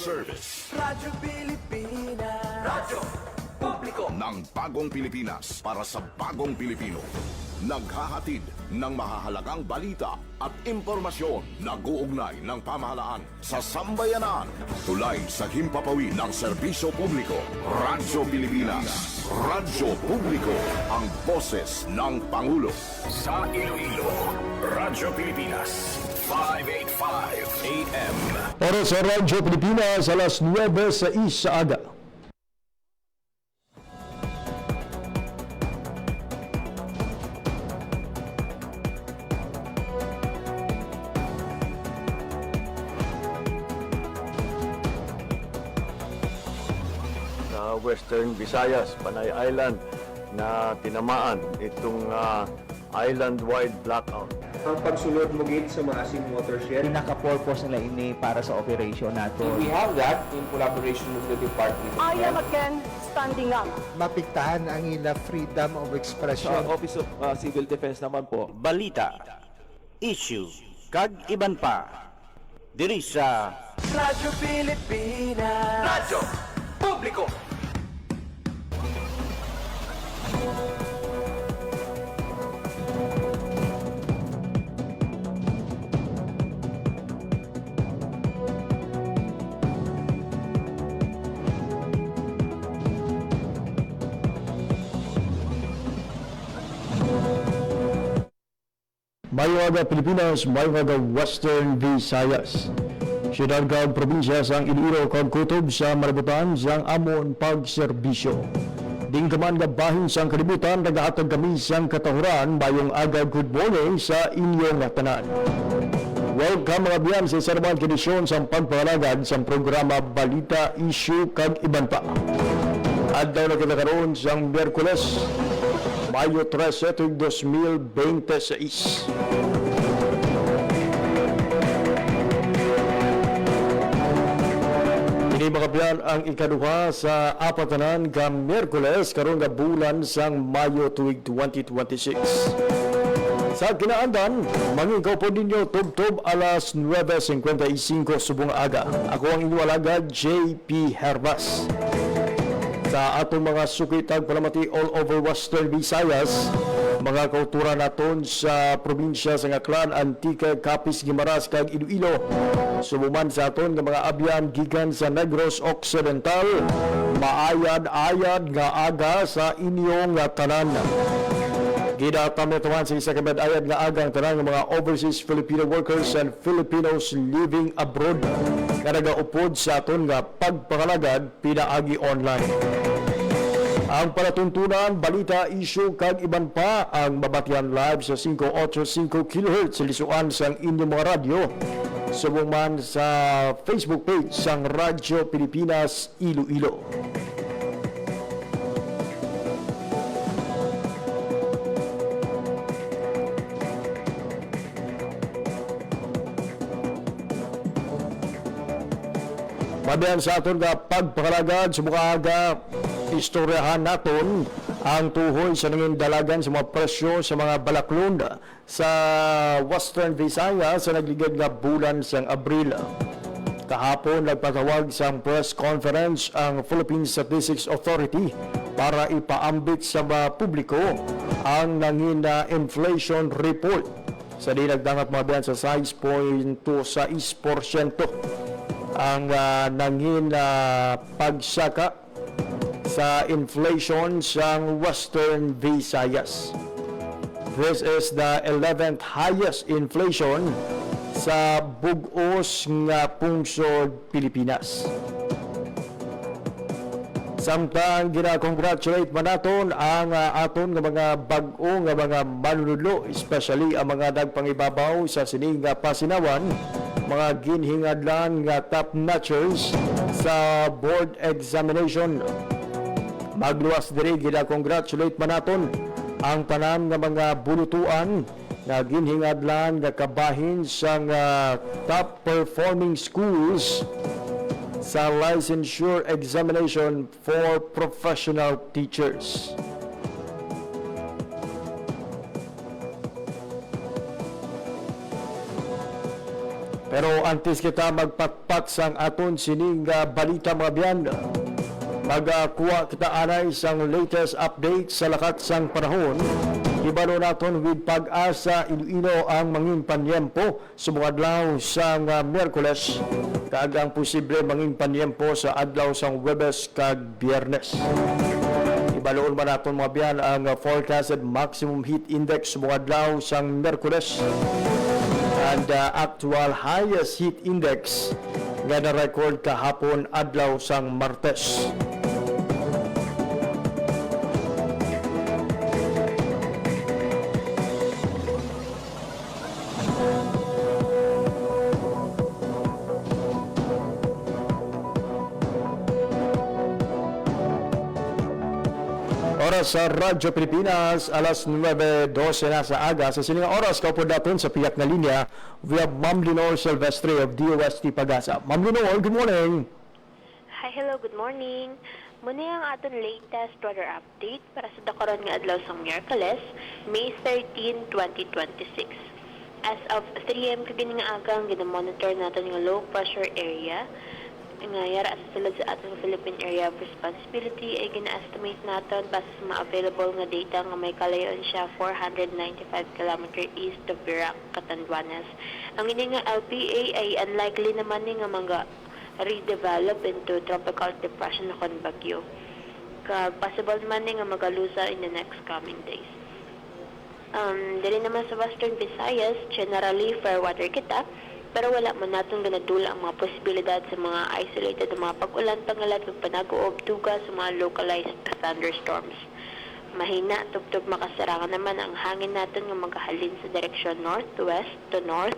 service. Radyo Pilipinas. Radyo Publiko Ng bagong Pilipinas para sa bagong Pilipino. Naghahatid ng mahahalagang balita at impormasyon na guugnay ng pamahalaan sa sambayanan. Tulay sa himpapawid ng serbisyo publiko. Radyo Pilipinas. Radyo Publiko. Ang boses ng Pangulo. Sa Iloilo, Radyo Pilipinas. 585 AM. Oras sa Radyo Pilipinas, alas 9:06 sa aga. Sa Western Visayas, Panay Island, na tinamaan itong island-wide blackout. Ang pagsulod mo gate sa Maasim Watershed. Pinaka-purpose nila ini para sa operation nato. We have that in collaboration with the Department of I am Health. again standing up. Mapigtahan ang ila freedom of expression. Sa Office of Civil Defense naman po. Balita, issue, kag iban pa. Diri sa Radyo Pilipinas. Radyo Publiko. Mayuaga Pilipinas, Mayuaga Western Visayas. Siyudad kag probinsya sang Iloilo kag kutob sa marabutan sang amon pagserbisyo. Dinggaman nga bahin sang kalibutan nagahatag kami sang katahuran bayong aga good morning sa inyong tanan. Welcome mga biyan sa sarabang edisyon sang pagpangalagad sang programa Balita, Issue kag iban pa. Adlaw na kita karon sang Miyerkules, Mayo 13, 2026. Ini mga biyan ang ikaduha sa apatanan ka Miyerkules karon nga bulan sang Mayo tuig 2026. Sa kinaandan, mangingaw po ninyo tub-tub alas 9:55 subong aga. Ako ang inyong alagad, JP Herbas. Sa atong mga sukitag palamati all over Western Visayas, mga kauturan naton sa probinsya sa Aklan, Antique, Capiz, Guimaras kag Iloilo. Sumuman sa aton nga mga abyan gikan sa Negros Occidental, maayad-ayad nga aga sa inyong tanan. Gidataman sa isa kabad ayad nga agang tanan ng mga overseas Filipino workers and Filipinos living abroad nga nagaupod sa aton nga pagpangalagad pinaagi online. Ang palatuntunan, balita, issue kag iban pa ang mabatian live sa 585 kHz sa lisuan sang inyong mga radyo. Subong man sa Facebook page sang Radyo Pilipinas Iloilo. Mabiyan sa aton nga pagpakalagad sa mga aga, istoryahan naton ang tuhoy sa nanging dalagan sa mga presyo sa mga balaklon sa Western Visayas sa nagligad nga bulan sang Abril. Kahapon nagpatawag sa press conference ang Philippine Statistics Authority para ipaambit sa mga publiko ang nanging inflation report sa dinagdangat mabiyan sa 6.26%. Ang nanging pagsaka sa inflation sa Western Visayas. This is the 11th highest inflation sa bug-os nga pungsod Pilipinas. Samtang gina-congratulate man naton ang aton nga mga bag-o nga mga manunudlo, especially ang mga nagpangibabaw sa sining nga pasinawan, mga ginhingadlan nga top-notchers sa board examination. Magluwas diri gina-congratulate man naton ang tanan nga mga bulutuan nga ginhingadlan nga kabahin sa top-performing schools sa licensure examination for professional teachers. Pero antes kita magpatpat sang aton sining balita mga biyan, magkuha kita anay sang latest update sa lakat sang panahon. Ibalo naton with Pag-asa Iloilo ang mangin panyempo sa mga adlaw sang Miyerkules kag ang posible mangin panyempo sa adlaw sang Huwebes kag Biyernes. Ibaloon man naton mga biyan ang forecasted maximum heat index sa mga adlaw sang Miyerkules and actual highest heat index nga na-record kahapon adlaw sang Martes. Oras sa Radyo Pilipinas, alas 9:12 na sa aga. Sa sininga oras, kaupo natin sa piyak na linya, we have Ma'am Lenore Silvestre of DOST Pag-asa. Ma'am Lenore, good morning. Hi, hello, good morning. Muna ang aton latest weather update para sa dakaron nga adlaw sa Miyerkules, May 13, 2026. As of 3 am kagini nga aga, ang ginamonitor natin yung low pressure area nga yara sa sulod sa atong Philippine Area of Responsibility ay gina-estimate natin base sa mga available nga data nga may kalayon siya 495 km east of Virac, Catanduanes. Ang ini nga LPA ay unlikely naman ni nga mga redevelop into tropical depression o kon bagyo. Kag possible naman ni nga magalusa in the next coming days. Dili naman sa Western Visayas, generally fair weather kita, pero wala man natin ganadula ang mga posibilidad sa mga isolated na mga pag-ulan pangalat ng panaguob tuga sa mga localized thunderstorms. Mahina, tugtog makasarangan naman ang hangin natin ng maghahalin sa direksyon northwest to north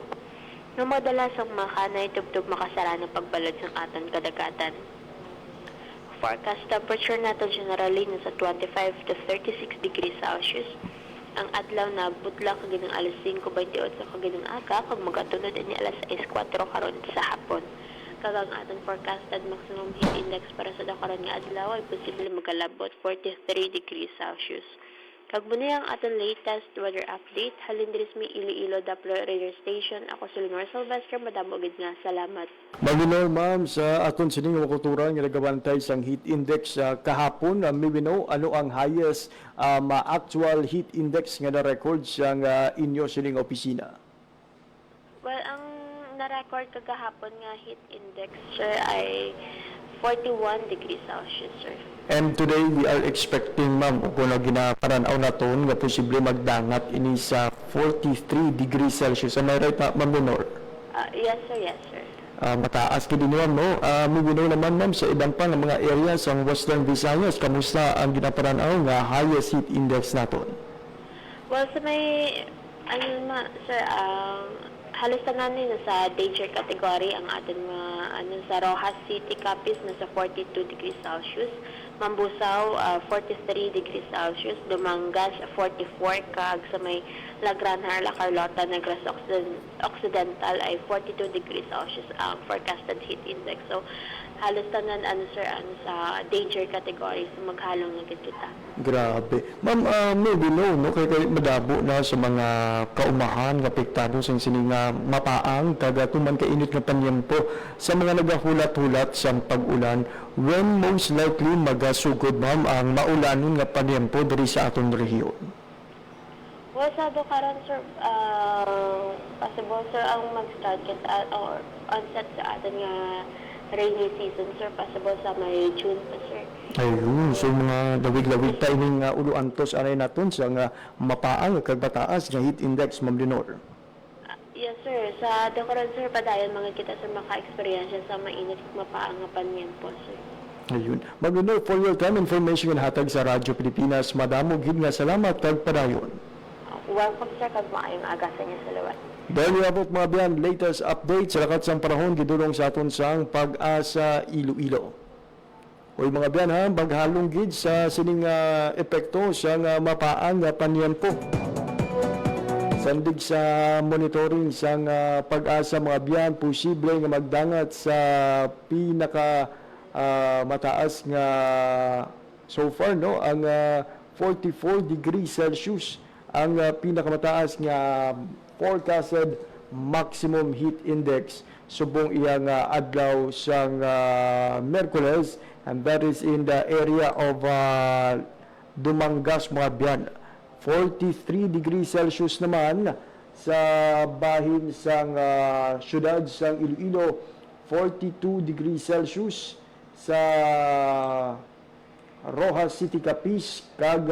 na madalas ang makanay tugtog makasara ng pagbalod ng aton kadagatan. Forecast temperature natin generally nasa 25 to 36 degrees Celsius. Ang adlaw na butla kaginang alas 5:28 sa kaginang aga kag magatunod ini alas 6:04 karon sa hapon. Kag ang aton forecasted maximum heat index para sa dakaron nga adlaw ay posible magalabot 43 degrees Celsius. Kag muna ang aton latest weather update halin diri sa Iloilo Doppler Radio Station. Ako si Lenore Silvestre, madamo gid nga salamat. Mag-Lenore, ma'am, sa aton sining mga kultura nga nagabantay sang heat index kahapon, may we know ano ang highest actual heat index nga na-record sa inyo sining opisina? Well, ang na-record kagahapon nga heat index, sir, ay 41 degrees Celsius, sir. And today, we are expecting, ma'am, kung na ginaparanaw na to, nga posible magdangat ini sa 43 degrees Celsius. Am I right, ma'am Lenore? Yes, sir, yes, sir. Mataas ka din naman, no? May winaw naman, ma'am, sa ibang pa ng mga areas ng Western Visayas, kamusta ang ginaparanaw nga highest heat index naton? Well, sa may, sir, halos na sa danger category ang atin mga sa Rojas City, Capiz nasa 42 degrees Celsius, Mambusaw 43 degrees Celsius, Dumangas 44, kag sa may La Granjarla, Carlota, Negros Occidental ay 42 degrees Celsius ang forecasted heat index. So halos tanan sir sa danger category, so maghalong na kita. Grabe. Ma'am, maybe no, kaya madabo na sa mga kaumahan nga apektado sa sininga mapaang taga tuman kainit nga panyempo sa mga nagahulat-hulat sa pag-ulan. When most likely magasugod, ma'am, ang maulanon nga panyempo diri sa aton rehiyon? Well, sa karon, sir, possible, sir, ang mag-start kita or onset sa atin nga rainy season, sir, possible sa may June pa, sir. Ayun, so mga dawig-lawig tayo ng uluantos anay naton sa nga mapaang kagbataas nga heat index, ma'am Lenore. Yes, sir. Sa dakaron, sir, padayon mga kita sa maka-experience sa mainit mapaang nga panyempo, sir. Ayun. Ma'am Lenore, for your time information nga hatag sa Radyo Pilipinas, madamo gid nga salamat kag padayon. Welcome, sir, kag maayong aga sa inyo sa lawat. Dahil abot mga biyan, latest update sa lakat sang panahon gidulong sa aton sang Pag-asa Iloilo. Oy mga biyan ha, baghalong gid sa sining epekto sa mapaang nga panyempo. Sandig sa monitoring sang Pag-asa mga biyan, posible nga magdangat sa pinaka mataas nga so far, no, ang 44 degrees Celsius ang pinakamataas nga forecasted maximum heat index subong iyang adlaw sang Merkules, and that is in the area of Dumangas, mga biyan. 43 degrees Celsius naman sa bahin sang syudad sang Iloilo, 42 degrees Celsius sa Rojas City, Capiz, kag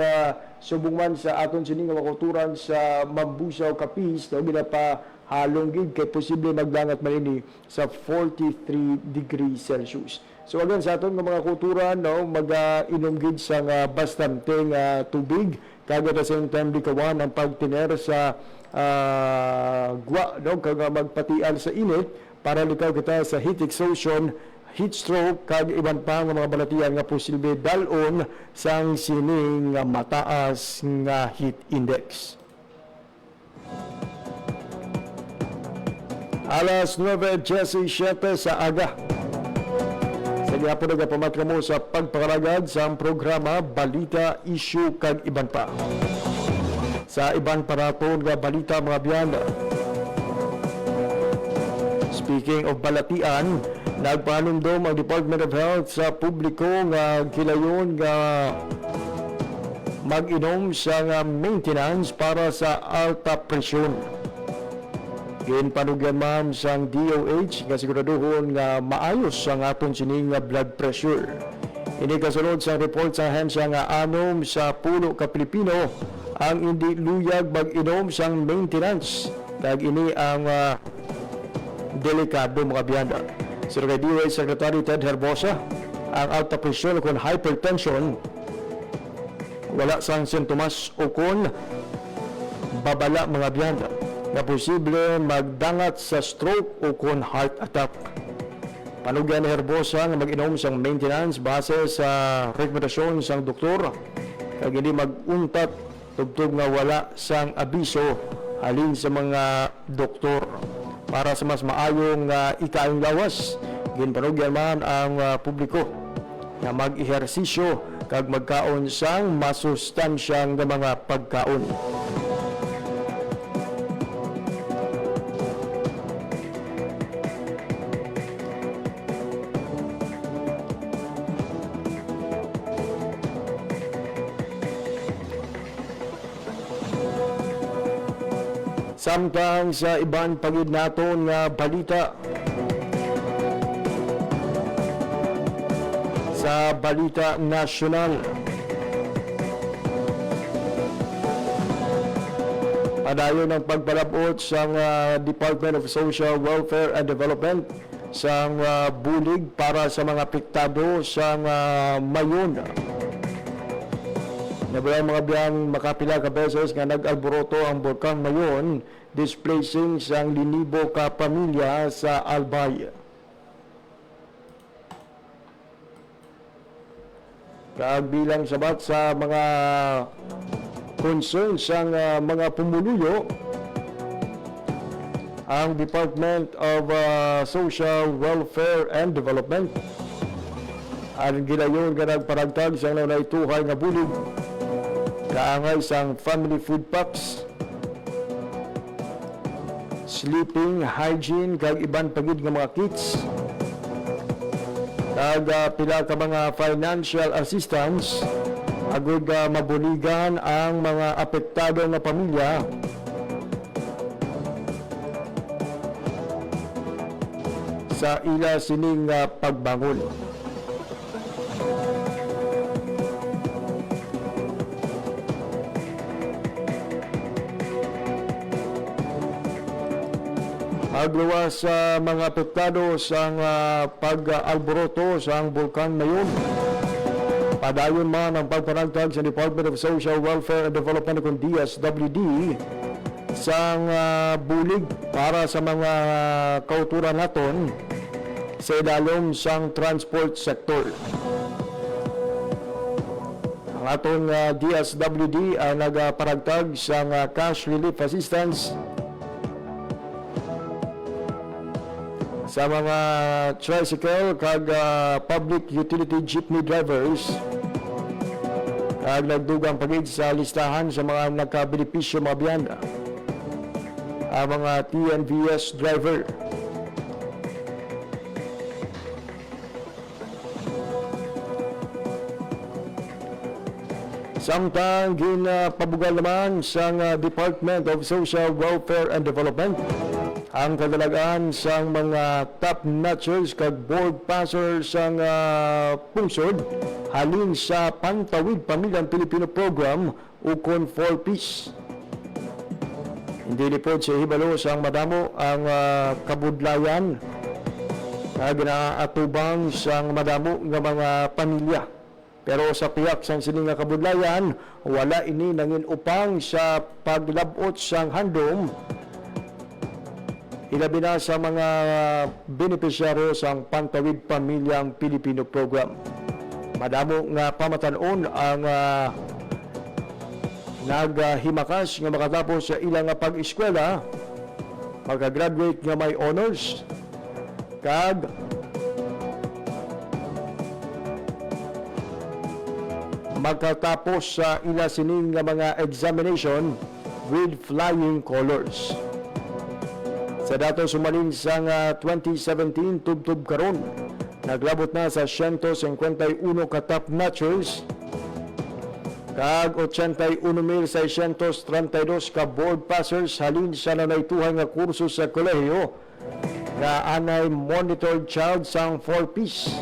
subong man sa aton sining nga makulturan sa Mambusaw, Capiz, na ginapa halong gid kay posible maglangat man ini sa 43 degrees Celsius. So again, sa aton nga mga kulturan, no, mag-inom gid sa bastanteng tubig, kag at the same time di kawan ang pagtiner sa gwa, no, kag magpatian sa init para likaw kita sa heat exhaustion, heat stroke, kag iban pa nga mga balatian nga posible dalon sang sining mataas nga heat index. Alas 9:17 sa aga. Sa gihapon nagapamat kamo sa pagpakaragad sa programa Balita, Issue kag iban pa. Sa iban paraton nga balita, mga biyan. Speaking of balatian, nagpanumdom ang Department of Health sa publiko nga kilayon nga mag-inom sa maintenance para sa alta presyon. Ginpanugyan ma'am sang DOH nga siguraduhon nga maayos ang aton sining blood pressure. Ini kasunod sa report sa ahensya nga 6 sa 10 ka Pilipino ang hindi luyag mag-inom sang maintenance. Kag ini ang delikado, mga biyanda. Sir kay DOH Secretary Ted Herbosa, ang alta presyon kung hypertension wala sang sintomas o kung babala, mga biyanda, na posible magdangat sa stroke o kung heart attack. Panugyan ni Herbosa nga mag-inom sang maintenance base sa rekomendasyon sang doktor, kag hindi mag-untat tugtog nga wala sang abiso halin sa mga doktor. Para sa mas maayong ikaing lawas, ginpanugyan man ang publiko na mag-ehersisyo kag magkaon sang masustansyang mga pagkaon. Samtang sa iban pagid naton nga balita, sa balita nasyonal, padayon ang pagpalabot sa Department of Social Welfare and Development sa bulig para sa mga apektado sa mayon. Nabalay mga biyang makapila ka beses nga nag-alboroto ang Bulkan Mayon, displacing sang 1,000 ka pamilya sa Albay. Kabilang sabat sa mga concerns sang mga pumuluyo, ang Department of Social Welfare and Development ang gilayon nga nagparagtag sa naunay-tuhay nga bulig kaangay sang family food packs, sleeping hygiene kag iban pagid nga mga kits, kag pila ka mga financial assistance agud mabuligan ang mga apektado nga pamilya sa ila sining pagbangon. Agluwas sa mga apektado sa pag-alboroto sa Bulkan Mayon. Padayon man ang pagpanagtag sa Department of Social Welfare and Development kung DSWD sa bulig para sa mga kauturan naton sa idalom sang transport sector. Ang aton DSWD ang nagparagtag sa cash relief assistance sa mga tricycle kag public utility jeepney drivers, kag nagdugang pagid sa listahan sa mga nagkabenepisyo, mga biyanda. ang mga TNVS driver. Samtang ginapabugal naman sa Department of Social Welfare and Development ang kadalagaan sa mga top-notchers kag board passers sa pungsod halin sa Pantawid Pamilyang Pilipino Program ukon for Peace. Hindi lipod sa hibalo sang madamo ang kabudlayan na ginaatubang sang madamo nga mga pamilya. Pero sa piyak sang sining nga kabudlayan, wala ini nangin upang sa paglabot sang handom ilabi na sa mga benepisyaryo sang Pantawid Pamilyang Pilipino Program. Madamo nga pamatanon ang naghimakas nga makatapos sa ilang nga pag-eskwela, magka-graduate nga may honors, kag magkatapos sa ila sining nga mga examination with flying colors. Sa dato sumalin sa 2017 tubtub karon, naglabot na sa 151 ka top-notchers kag 81,632 ka board passers halin sa nanaytuhan nga kurso sa kolehiyo nga anay monitored child sang for peace.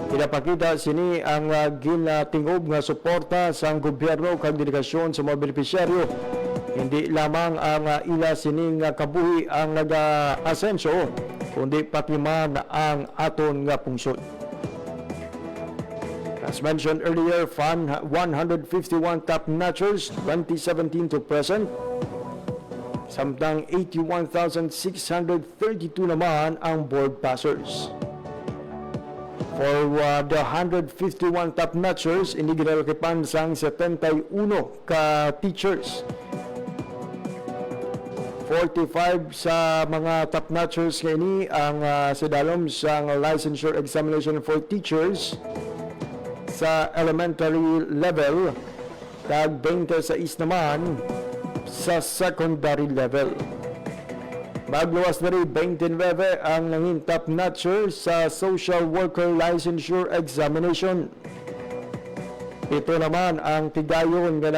Pinapakita sini ang ginatingob nga suporta sa gobyerno kag dedikasyon sa mga benepisyaryo. Hindi lamang ang ila sining kabuhi ang nag-asenso, kundi pati man ang aton nga pungsod. As mentioned earlier, 151 top-notchers 2017 to present. Samtang 81,632 naman ang board passers. For the 151 top-notchers, iniginalakipan sang 71 ka teachers. 45 sa mga top-notchers nga ini ang sidalom sang licensure examination for teachers sa elementary level, kag 26 naman sa secondary level. Magluwas na rin 29 ang nanging top-notcher sa social worker licensure examination. Ito naman ang tigayon nga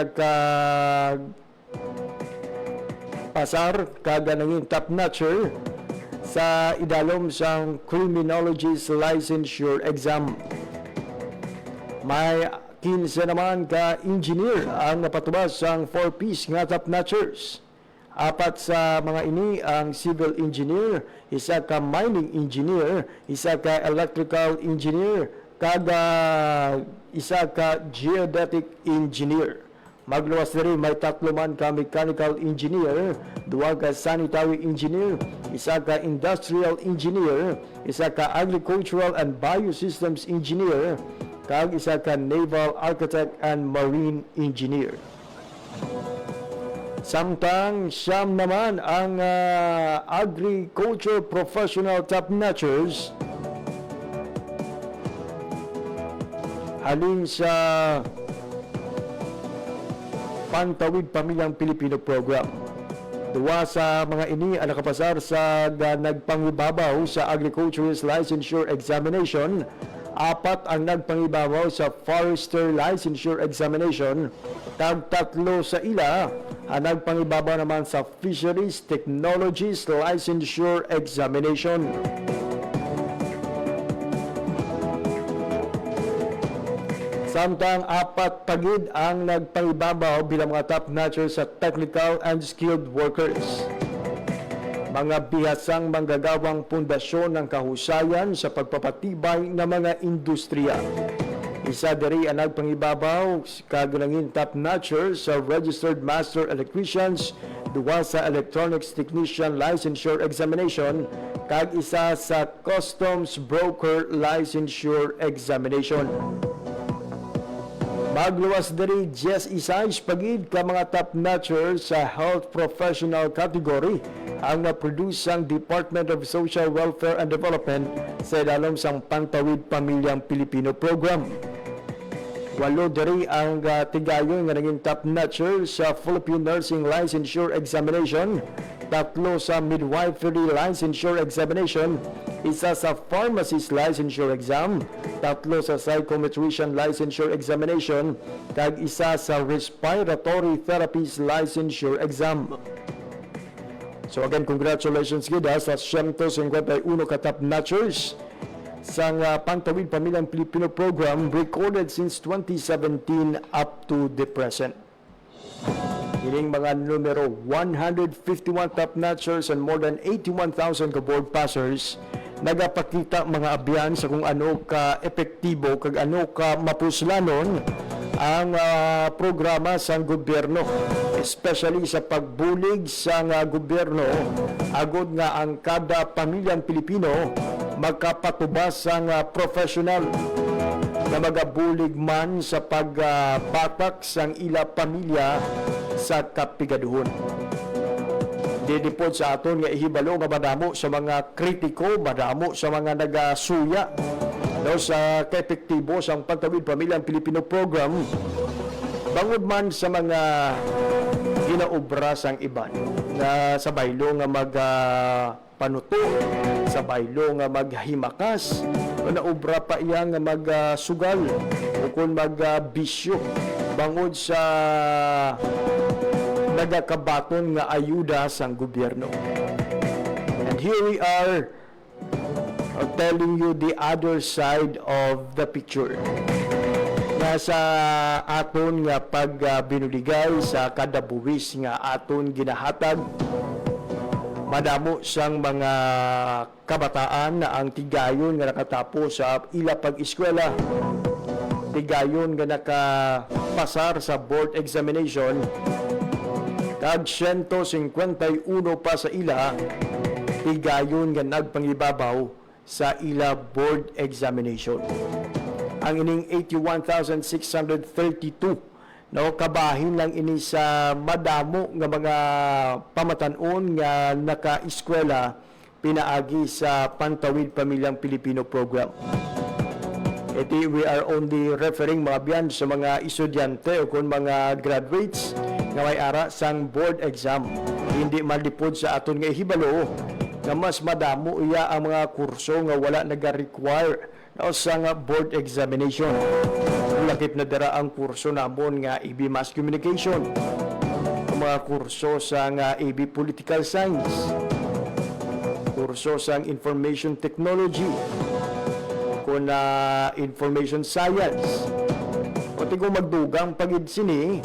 nagpasar kaga nanging top-notcher sa idalom sang criminologist licensure exam. May 15 naman ka engineer ang napatubas sang 4-piece nga top-notchers. 4 sa mga ini ang civil engineer, 1 ka mining engineer, 1 ka electrical engineer, kada 1 ka geodetic engineer. Magluwas na rin may 3 man ka mechanical engineer, 2 ka sanitary engineer, 1 ka industrial engineer, 1 ka agricultural and biosystems engineer, kag 1 ka naval architect and marine engineer. Samtang siyam naman ang agriculture professional top-notchers halin sa Pantawid Pamilyang Pilipino Program. 2 sa mga ini ang nakapasar sa nagpangibabaw sa agriculturist licensure examination, 4 ang nagpangibabaw sa forester licensure examination, tag 3 sa ila ang nagpangibabaw naman sa fisheries technologies licensure examination. Samtang 4 pagid ang nagpangibabaw bilang mga top-notchers sa technical and skilled workers. Mga bihasang manggagawang pundasyon ng kahusayan sa pagpapatibay ng mga industriya. Isa diri ang nagpangibabaw kagunangin top-notcher sa Registered Master Electricians, 2 sa Electronics Technician Licensure Examination, kag 1 sa Customs Broker Licensure Examination. Magluwas diri 10 isayas pagid ka mga top-notcher sa Health Professional category ang na-produce ang Department of Social Welfare and Development sa ilalom sang Pantawid Pamilyang Pilipino Program. Walo diri ang tigayon nga naging top notcher sa Philippine Nursing Licensure Examination, 3 sa Midwifery Licensure Examination, 1 sa Pharmacist Licensure Exam, 3 sa Psychometrician Licensure Examination, kag 1 sa Respiratory Therapist Licensure Exam. So again, congratulations gida sa 151 ka top notchers sa Pantawid Pamilyang Pilipino program recorded since 2017 up to the present. Ining mga numero 151 top notchers and more than 81,000 ka board passers nagapakita mga abyan sa kung ano ka epektibo kag ano ka mapuslanon ang programa sa gobyerno, especially sa pagbulig sa gobyerno agod nga ang kada pamilyang Pilipino magkapatubas ang professional na magabulig man sa pagbatak sang ila pamilya sa kapigaduhon. Didipod sa aton nga ihibalo nga madamo sa mga kritiko, madamo sa mga nagasuya sa kaepektibo sa Pantawid Pamilyang Pilipino program bangod man sa mga ginaobra sang iban na sa baylo nga panuto, sa baylo nga maghimakas, o naobra pa iya nga magsugal o kung magbisyo bangod sa nagakabaton nga ayuda sang gobyerno. And here we are telling you the other side of the picture. Nasa aton nga pagbinuligay sa kada buwis nga aton ginahatag, madamo sang mga kabataan na ang tigayon nga nakatapos sa ila pag-eskwela, tigayon nga nakapasar sa board examination, kag 151 pa sa ila tigayon nga nagpangibabaw sa ila board examination. Ang ining 81,632 kabahin lang ini sa madamo nga mga pamatanon nga naka-eskwela pinaagi sa Pantawid Pamilyang Pilipino program. Iti we are only referring mga biyan sa mga estudyante o kung mga graduates nga may ara sang board exam. Hindi malipod sa aton nga ihibalo nga mas madamo iya ang mga kurso nga wala naga-require sa nga board examination. Lakip na dara ang kurso namon nga AB Mass Communication, mga kurso sa nga AB Political Science, kurso sa Information Technology, kung Information Science, o tigo magdugang pagid sini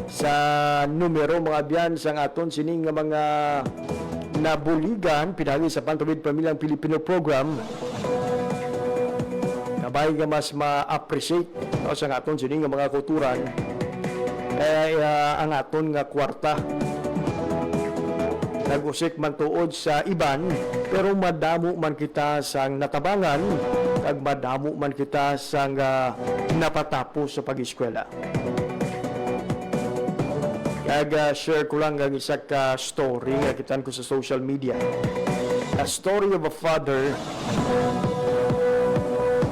sa numero mga biyan sa aton sini nga mga nabuligan pinagi sa Pantawid Pamilyang Pilipino program. Kabay nga mas ma-appreciate sa aton sini nga mga kulturan ang aton nga kwarta nag-usik man tuod sa iban, pero madamo man kita sang natabangan kag madamo man kita sang napatapos sa pag-eskwela. Kag share ko lang ang isa ka story nga kitan ko sa social media. A story of a father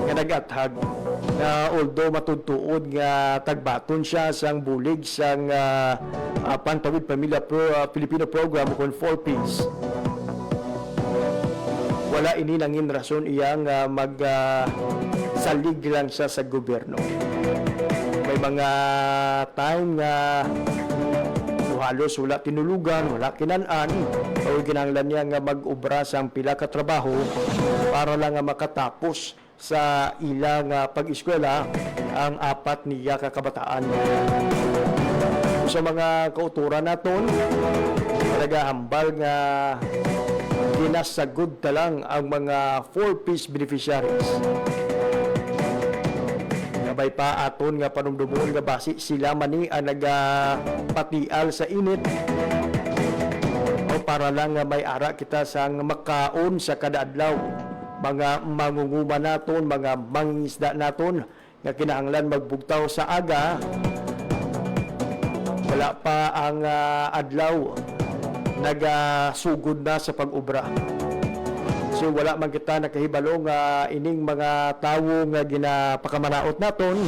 nga nag-athag na although matudtuod nga tagbaton siya sang bulig sang Pantawid Pamilya Pilipino program kung 4Ps, wala ini nangin rason iyang magsalig lang siya sa gobyerno. May mga time nga halos wala tinulugan, wala kinanan, o ginanglan niya nga mag-ubra sang pila ka trabaho para lang nga makatapos sa ilang pag-eskwela ang 4 niya kakabataan. Sa mga kauturan naton, nagahambal nga ginasagod talang ang mga 4Ps beneficiaries. Gabay pa aton nga panumdumon nga basi sila mani ang nagapatial sa init o para lang nga may ara kita sang makaon sa kada adlaw. Mga mangunguma naton, mga mangingisda naton nga kinahanglan magbugtaw sa aga, wala pa ang adlaw, nagasugod na sa pag-ubra. So wala man kita nakahibalo nga ining mga tawo nga ginapakamanaot naton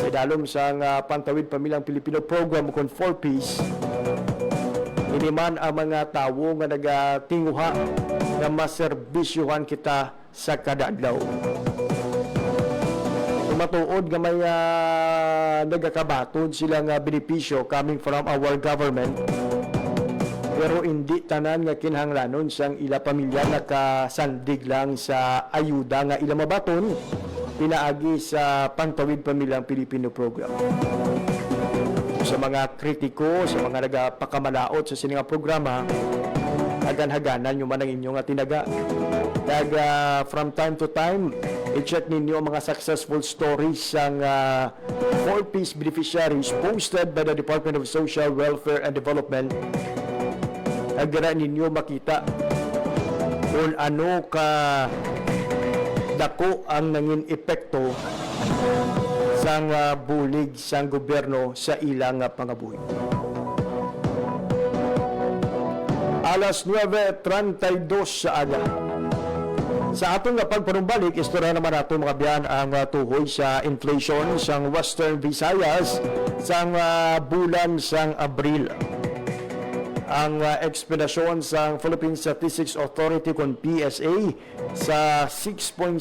sa dalom sang Pantawid Pamilyang Pilipino program kon 4Ps. Ini man ang mga tawo nga nagatinguha nga maserbisyuhan kita sa kada adlaw. Matuod nga may nagakabatod sila nga benepisyo coming from our government, pero hindi tanan nga kinahanglanon sang ila pamilya nakasandig lang sa ayuda nga ila mabaton pinaagi sa Pantawid Pamilyang Pilipino program. Sa mga kritiko, sa mga nagapakamalaot sa sininga programa, hagan-haganan yung man ang inyong tinaga. From time to time, i-check ninyo ang mga successful stories ng 4Ps beneficiaries posted by the Department of Social Welfare and Development. Agara ninyo makita kung ano ka dako ang nangin epekto sang bulig sang gobyerno sa ilang pangabuhi. Alas 9:32 sa aga. Sa atong pagpanumbalik, istorya naman nato mga biyan ang tuhoy sa inflation sang Western Visayas sang bulan sang Abril. Ang ekspedasyon sang Philippine Statistics Authority kon PSA sa 6.6%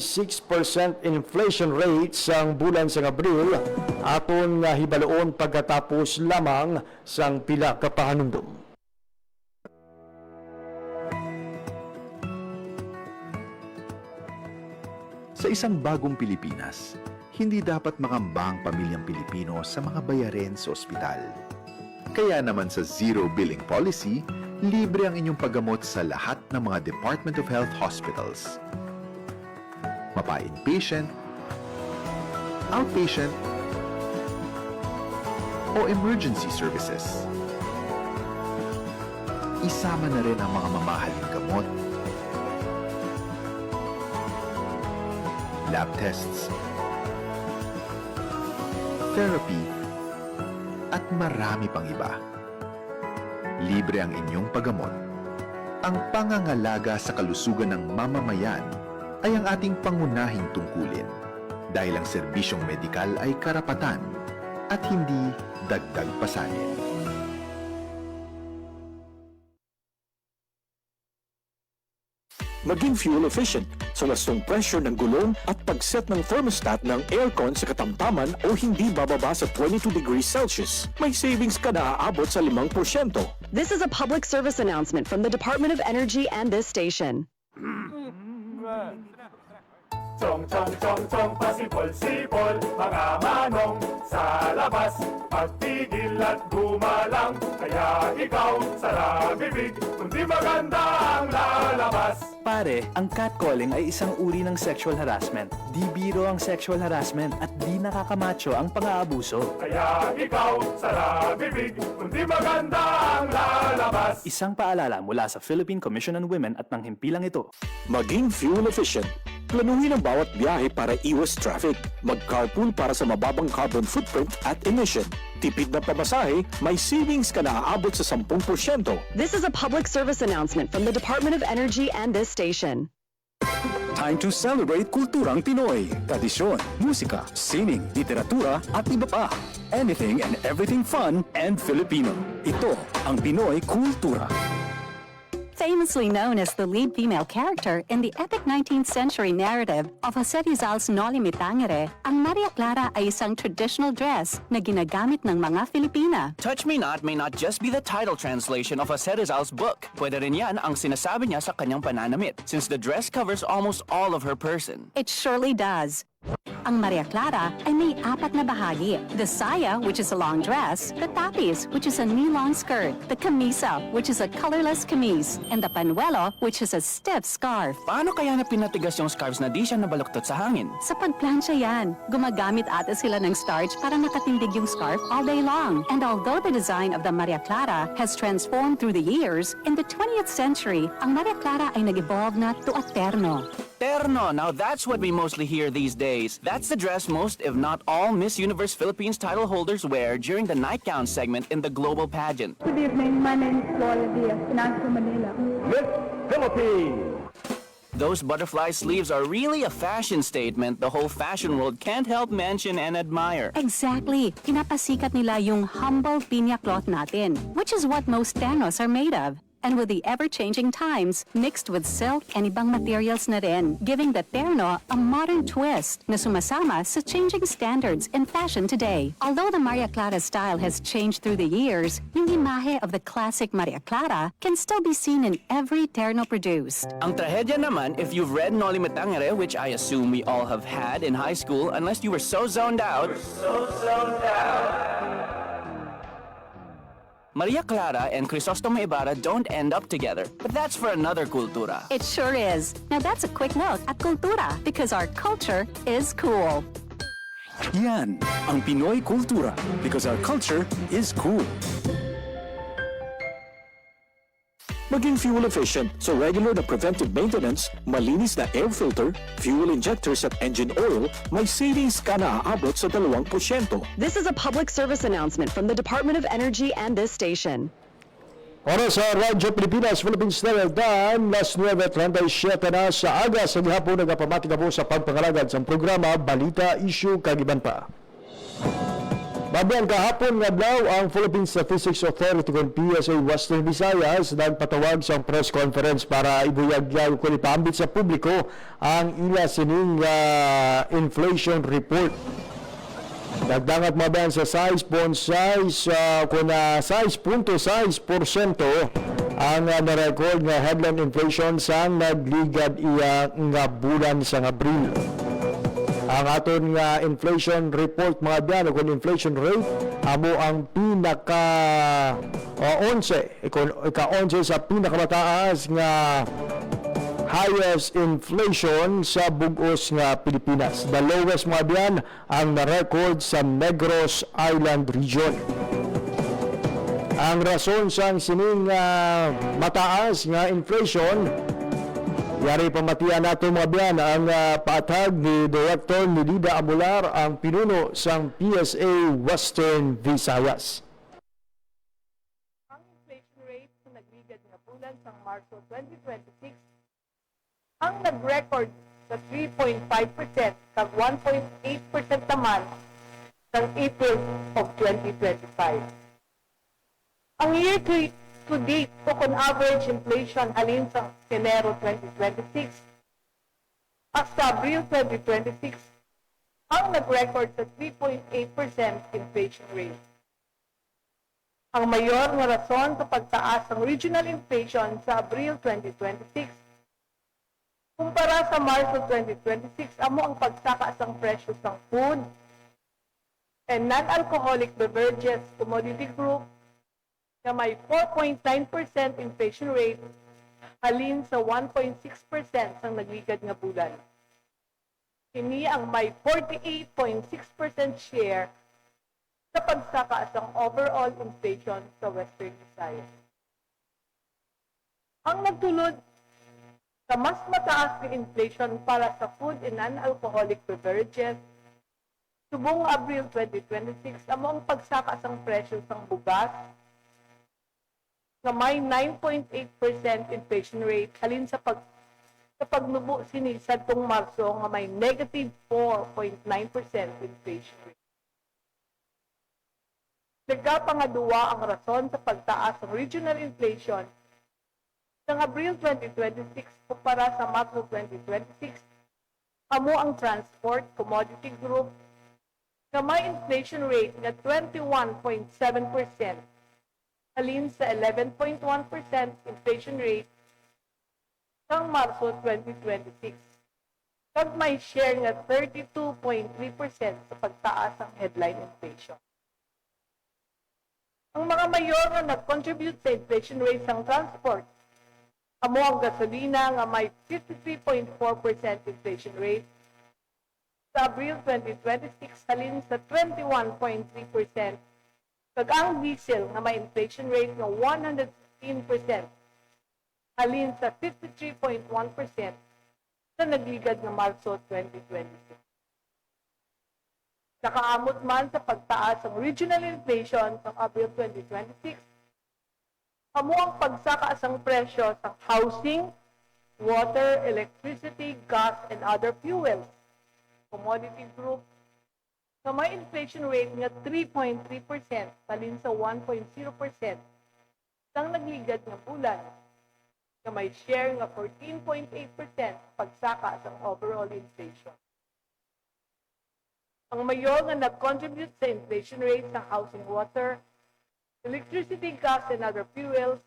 inflation rate sang bulan sang Abril aton nga hibaloon pagkatapos lamang sang pila ka pahanumdum. Sa isang bagong Pilipinas, hindi dapat makambang pamilyang Pilipino sa mga bayarin sa ospital. Kaya naman sa Zero Billing Policy, libre ang inyong paggamot sa lahat ng mga Department of Health hospitals. Mapa-inpatient, outpatient, o emergency services. Isama na rin ang mga mamahaling gamot, lab tests, therapy, at marami pang iba. Libre ang inyong paggamot. Ang pangangalaga sa kalusugan ng mamamayan ay ang ating pangunahing tungkulin dahil ang serbisyong medikal ay karapatan at hindi dagdag pasanin. Maging fuel efficient sa wastong pressure ng gulong at pag-set ng thermostat ng aircon sa katamtaman o hindi bababa sa 22 degrees Celsius. May savings ka na aabot sa 5%. This is a public service announcement from the Department of Energy and this station. Chong, pasipol-sipol, mga manong sa labas. Pagtigil at gumalang, kaya ikaw sa bibig, kundi maganda ang lalabas. Pare, ang catcalling ay isang uri ng sexual harassment. Di biro ang sexual harassment at di nakakamacho ang pang-aabuso. Kaya ikaw sa bibig, kundi maganda ang lalabas. Isang paalala mula sa Philippine Commission on Women at ng himpilang ito. Maging fuel efficient. Planuhin ang bawat biyahe para iwas traffic. Mag-carpool para sa mababang carbon footprint at emission. Tipid na pamasahe, may savings ka na aabot sa 10%. This is a public service announcement from the Department of Energy and this station. Time to celebrate kulturang Pinoy. Tradisyon, musika, sining, literatura at iba pa. Anything and everything fun and Filipino. Ito ang Pinoy Kultura. Famously known as the lead female character in the epic 19th century narrative of Jose Rizal's Noli Me Tangere, ang Maria Clara ay isang traditional dress na ginagamit ng mga Filipina. Touch Me Not may not just be the title translation of Jose Rizal's book. Pwede rin yan ang sinasabi niya sa kanyang pananamit, since the dress covers almost all of her person. It surely does. Ang Maria Clara ay may 4 na bahagi. The saya, which is a long dress, the tapis, which is a knee-long skirt, the camisa, which is a colorless camise, and the panuelo, which is a stiff scarf. Paano kaya na pinatigas yung scarves na di siya nabaluktot sa hangin? Sa pagplansya yan, gumagamit ata sila ng starch para nakatindig yung scarf all day long. And although the design of the Maria Clara has transformed through the years, in the 20th century, ang Maria Clara ay nag-evolve na to a terno. Terno, now that's what we mostly hear these days. That's the dress most, if not all, Miss Universe Philippines title holders wear during the nightgown segment in the global pageant. Good evening, my name is Flora Diaz, and I'm from Manila. Miss Philippines! Those butterfly sleeves are really a fashion statement the whole fashion world can't help mention and admire. Exactly. Pinapasikat nila yung humble pinya cloth natin, which is what most ternos are made of. And with the ever-changing times, mixed with silk and ibang materials na rin, giving the terno a modern twist na sumasama sa changing standards in fashion today. Although the Maria Clara style has changed through the years, yung imahe of the classic Maria Clara can still be seen in every terno produced. Ang trahedya naman, if you've read Noli Me Tangere, which I assume we all have had in high school, unless you were so zoned out, Maria Clara and Crisostomo Ibarra don't end up together. But that's for another kultura. It sure is. Now that's a quick look at kultura because our culture is cool. Yan ang Pinoy Kultura because our culture is cool. Maging fuel efficient so regular na preventive maintenance, malinis na air filter, fuel injectors at engine oil, may savings ka na aabot sa 2%. This is a public service announcement from the Department of Energy and this station. Oras sa Radyo Pilipinas, Philippine Standard Time, last 9:37 na sa aga sa gihapon nagapamatika po sa pagpangalagad sa programa Balita, Issue, Kagiban pa. Babiang kahapon nga daw ang Philippine Statistics Authority kung PSA Western Visayas nagpatawag sa press conference para ibuyag kung ipambit sa publiko ang ila sining inflation report. Dagdangat mabayan sa 6.6% ang na-record nga headline inflation sa nagligad iya nga bulan sa Abril. Ang aton nga inflation report mga biyan kung inflation rate amo ang pinaka 11 sa pinakamataas nga highest inflation sa bugos nga Pilipinas. The lowest mga biyan ang na-record sa Negros Island region. Ang rason sa sining mataas nga inflation yari pamatian nato mga biyan ang paatag ni Director Nilida Amular, ang pinuno sang PSA Western Visayas. Ang inflation rate sa nagligad nga bulan sa Marso 2026 ang nag-record sa 3.5% kag 1.8% naman sa April of 2025. Ang year-to-date token average inflation halin sa Enero 2026 at sa Abril 2026 ang nag-record sa 3.8% inflation rate. Ang mayor nga rason sa pagtaas ng regional inflation sa Abril 2026 kumpara sa Marso 2026 amo ang pagsaka sang presyo sang food and non-alcoholic beverages commodity group na may 4.9% inflation rate halin sa 1.6% sang nagligad nga bulan. Kini ang may 48.6% share sa pagsaka sang overall inflation sa Western Visayas. Ang nagtulod sa mas mataas na inflation para sa food and non-alcoholic beverages, subong Abril 2026, amo ang pagsaka sang presyo sang bugas na may 9.8% inflation rate halin sa pagnubo sini sadtong Marso nga may negative 4.9% inflation rate. Nagkapangaduwa ang rason sa pagtaas ng regional inflation sa Abril 2026 kumpara sa Marso 2026, amo ang transport commodity group na may inflation rate na 21.7% halin sa 11.1% inflation rate ng Marso 2026. Kag may share nga 32.3% sa pagtaas ng headline inflation. Ang mga mayor na nag-contribute sa inflation rate ng transport, amo ang gasolina nga may 53.4% inflation rate sa Abril 2026 halin sa 21.3%. Kag ang diesel nga may inflation rate nga 115% halin sa 53.1% sa nagligad na Marso 2026. Nakaamot man sa pagtaas ng regional inflation sa Abril 2026, amo ang pagsaka sang presyo sa housing, water, electricity, gas, and other fuels. Commodity group na may inflation rate nga 3.3% talin sa 1.0% sang nagligad nga bulan na may share nga 14.8% pagsaka sa overall inflation. Ang mayor nga nag-contribute sa inflation rate sa housing, water, electricity, gas, and other fuels,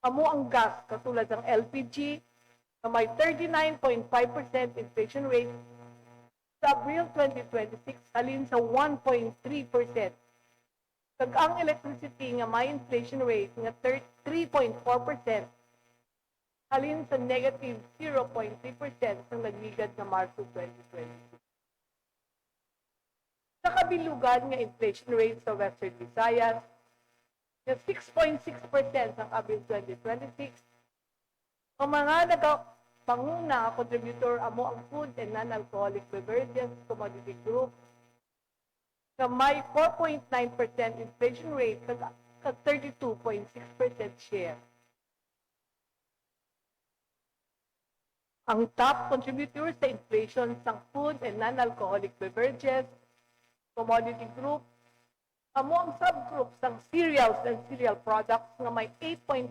amo ang gas katulad ng LPG na may 39.5% inflation rate sa Abril 2026 halin sa 1.3%. Kag ang electricity nga may inflation rate nga 3.4% halin sa negative 0.3% sa nagligad na Marso 2026. Sa kabilugan nga inflation rate sa Western Visayas na 6.6% sa Abril 2026, ang mga panguna contributor amo ang food and non-alcoholic beverages commodity group na may 4.9% inflation rate at 32.6% share. Ang top contributors sa inflation sa food and non-alcoholic beverages commodity group amo ang subgroup ng cereals and cereal products na may 8.5%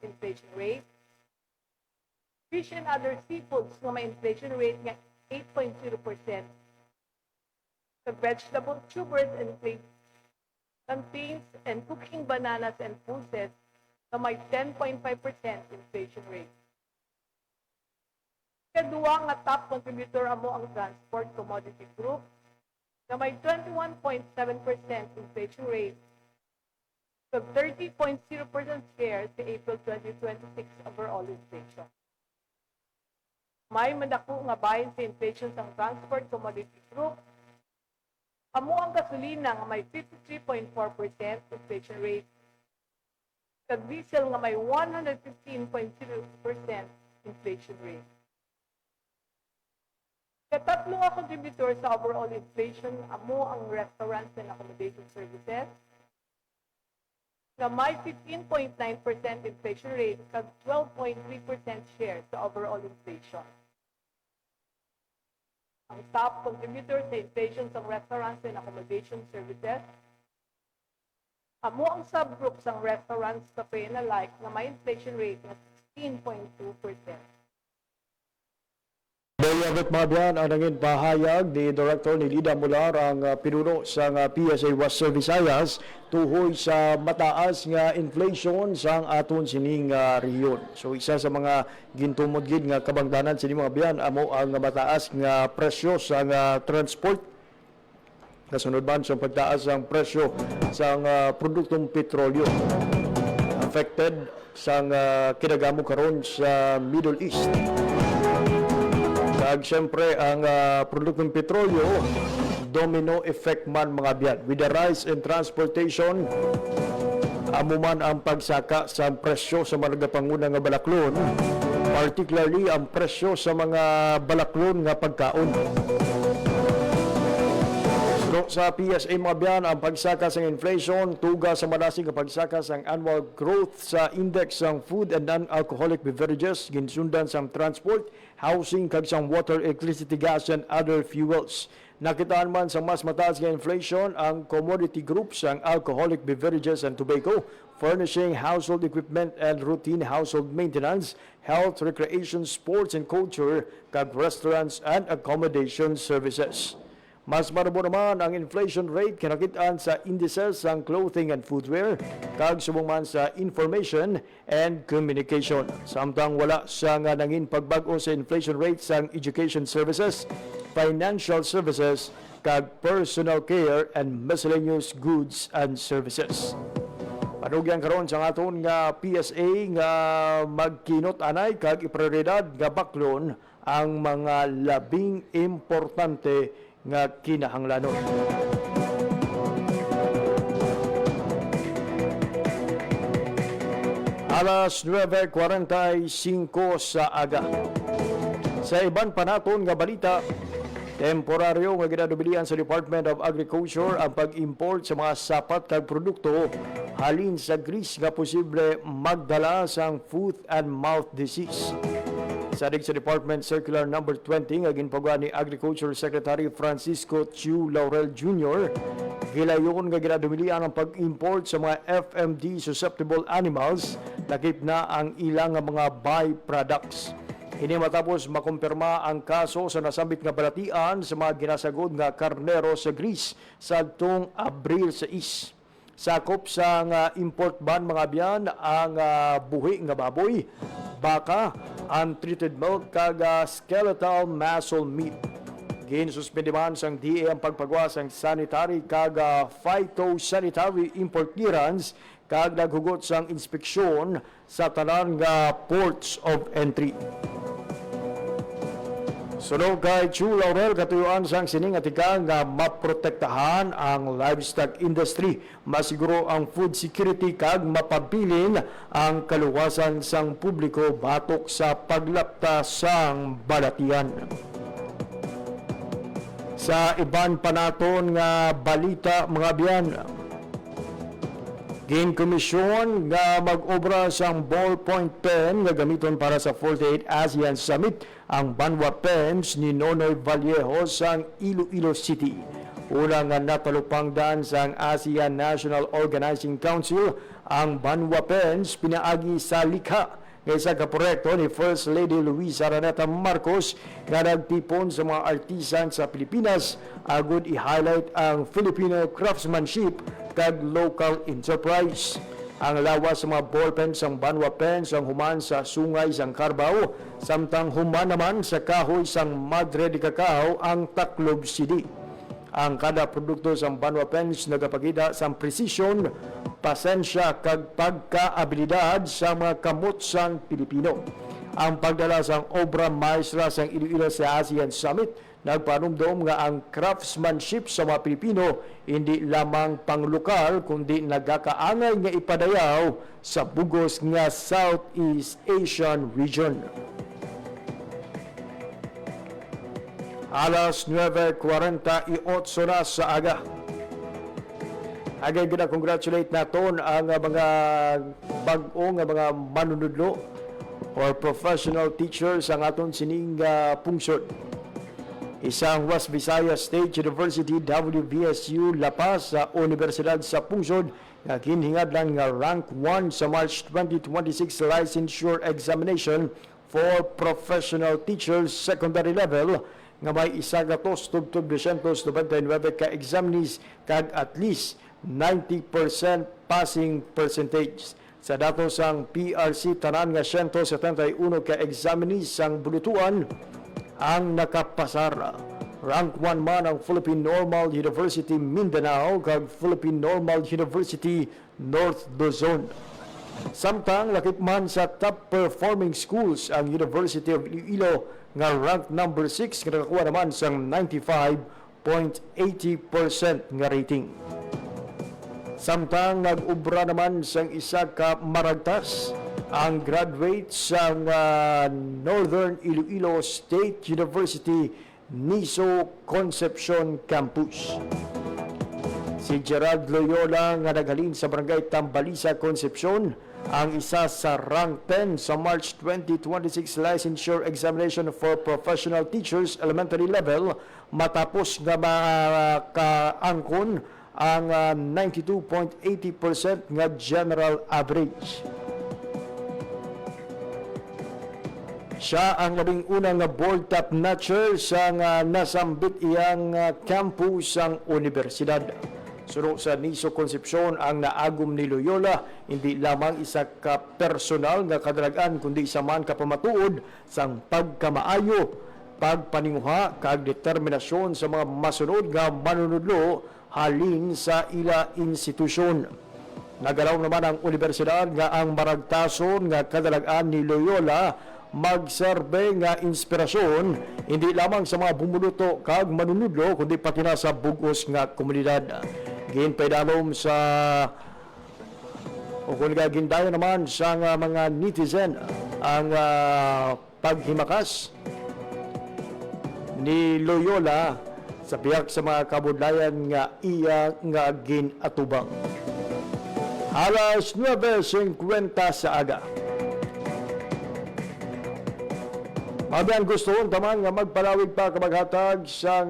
inflation rate, fish and other seafoods na may inflation rate nga 8.0%, the vegetable tubers and plantains and cooking bananas and pulses na may 10.5% inflation rate. Kadua nga top contributor amo ang transport commodity group na may 21.7% inflation rate, so 30.0% share sa April 2026 overall inflation. May madako nga bahin sa inflation sa transport commodity group. Amo ang gasolina nga may 53.4% inflation rate, sa diesel nga may 115.0% inflation rate. Katatlo nga contributor sa overall inflation amo ang restaurants and accommodation services na may 15.9% inflation rate kag 12.3% share sa overall inflation. Ang top contributor sa inflation sa restaurants and accommodation services amo ang subgroup sa restaurants, cafe and alike na may inflation rate na 16.2%. Bayabot Mabian ang nangin pahayag ni Director ni Lida Mular ang pinuno sa PSA Western Visayas tuhoy sa mataas nga inflation sa aton sining rehiyon. So isa sa mga gintumod gid nga kabangdanan sini mga biyan amo ang mataas nga presyo sa transport. Kasunod man sa pagtaas ang presyo sa produktong petrolyo. Affected sa kinagamo karon sa Middle East. Kag siyempre ang produktong petrolyo, domino effect man mga biyan. With the rise in transportation, amo man ang pagsaka sa presyo sa mga panguna nga balaklon, particularly ang presyo sa mga balaklon nga pagkaon. So, sa PSA mga biyan, ang pagsaka sa inflation, tuga sa malasig ang pagsaka sa annual growth sa index ng food and non-alcoholic beverages, ginsundan sa transport, housing, kag sa water, electricity, gas, and other fuels. Nakitaan man sa mas mataas nga inflation ang commodity groups ang alcoholic beverages and tobacco, furnishing, household equipment and routine household maintenance, health, recreation, sports and culture, kag restaurants and accommodation services. Mas marabo naman ang inflation rate kinakitaan sa indices ng clothing and footwear, kag subong man sa information and communication. Samtang wala sa nga nangin pagbago sa inflation rate sa education services, financial services, kag personal care and miscellaneous goods and services. Panugyan karon sa aton nga PSA nga magkinot anay kag iprioridad nga baklon ang mga labing importante nga kinahanglanon. Alas 9:45 sa aga. Sa iban pa naton nga balita, temporaryo nga ginadubilian sa Department of Agriculture ang pag-import sa mga sapat kag produkto halin sa Greece nga posible magdala sa foot and mouth disease. Sadig sa Department Circular Number 20 nga ginpagawa ni Agriculture Secretary Francisco Chiu Laurel Jr. Gilayon nga ginadumilian ang pag-import sa mga FMD susceptible animals lakip na ang ilang mga byproducts. Ini matapos makumpirma ang kaso sa nasambit nga balatian sa mga ginasagod nga karnero sa Greece sa adtong Abril 6. Sakop sa import ban mga biyan ang buhi nga baboy, baka, untreated milk kag skeletal muscle meat. Ginsuspendiman sang DA ang pagpagawa sang sanitary kag phytosanitary import clearance kag naghugot sang inspeksyon sa tanan nga ports of entry. Sunod kay Chu Laurel, katuyuan sang sining atika nga maprotektahan ang livestock industry, masiguro ang food security kag mapabilin ang kaluwasan sang publiko batok sa paglapta sang balatian. Sa iban panaton nga balita mga biyan, ginkomisyon nga mag-obra sang ballpoint pen nga gamiton para sa 48 ASEAN Summit ang Banwa Pens ni Nonoy Vallejo sang Iloilo City. Una nga napalupangdan sang ASEAN National Organizing Council ang Banwa Pens pinaagi sa likha nga isa ka proyekto ni First Lady Luisa Araneta Marcos nga nagtipon sa mga artisan sa Pilipinas agud i-highlight ang Filipino craftsmanship kag local enterprise. Ang lawas sa mga ballpens sang Banwa Pens ang human sa sungay sang Carabao, samtang human naman sa kahoy sang Madre de Cacao ang Taclob City. Ang kada produkto sang Banwa Pens nagapakita sang precision, pasensya kag pagkaabilidad sa mga kamot sang Pilipino. Ang pagdala sang obra maestra sang Iloilo sa ASEAN Summit nagpanumdom nga ang craftsmanship sa mga Pilipino hindi lamang panglokal kundi nagakaangay nga ipadayaw sa bugos nga Southeast Asian region. Alas 9:48 na sa aga. Agay gina-congratulate naton ang mga bag-o nga mga manunudlo or professional teachers ang aton sining pungsod. Isang West Visayas State University WVSU La Paz sa Universidad sa Pungsod nga ginhingad lang nga rank 1 sa March 2026 licensure examination for professional teachers secondary level nga may 1,299 ka examinees kag at least 90% passing percentage. Sa datos sang PRC, tanan nga 171 ka examinees sang bulutuan ang nakapasar. Rank 1 man ang Philippine Normal University Mindanao kag Philippine Normal University North Luzon. Samtang lakip man sa top performing schools ang University of Iloilo nga rank number 6 nga nakakuha naman sang 95.80% nga rating. Samtang nag-ubra naman sang isa ka maragtas ang graduate sa Northern Iloilo State University Niso Concepcion Campus. Si Gerald Loyola nga naghalin sa barangay Tambalisa, Concepcion, ang isa sa rank 10 sa March 2026 licensure examination for professional teachers elementary level matapos nga makaangkon ang 92.80% nga general average. Siya ang labing unang board top notcher sa nasambit iyang campus ang universidad. Suro sa Niso Concepcion ang naagom ni Loyola, hindi lamang isa ka personal nga kadalagan kundi isa man ka pamatuod sang pagkamaayo, pagpaninguha kag determinasyon sa mga masunod nga manunudlo halin sa ila institusyon. Nagalaw naman ang universidad nga ang maragtason nga kadalagan ni Loyola magserbe nga inspirasyon hindi lamang sa mga bumuluto kag manunudlo kundi pati na sa bugos nga komunidad. Ginpaydalom sa o kung gindayo naman sa mga netizen ang paghimakas ni Loyola sa biyak sa mga kabudlayan nga iya nga ginatubang. Alas 9:50 sa aga. Mabiyan gusto tamang nga magpalawig pa kabaghatag sa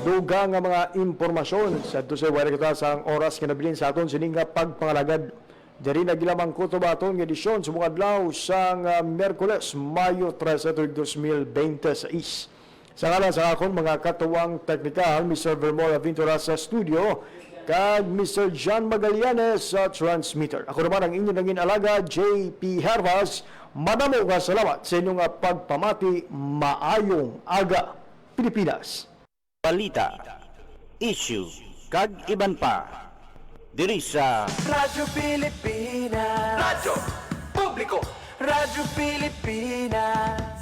dugang nga mga impormasyon sa tusay wala kita sa oras nga nabilin sa aton sining nga pagpangalagad. Diri nagilamang kutob aton nga edisyon sa mga adlaw sa Miyerkules, Mayo 13, 2026. Sa ngalan sa akon mga katuwang teknikal, Mr. Vermola Vintura sa studio, kag Mr. John Magallanes sa transmitter. Ako naman ang inyong naging alaga, JP Hervas. Madamo nga salamat sa inyong pagpamati. Maayong aga, Pilipinas. Balita, issue, kag iban pa. Diri sa Radyo Pilipinas. Radyo Publiko. Radyo Pilipinas.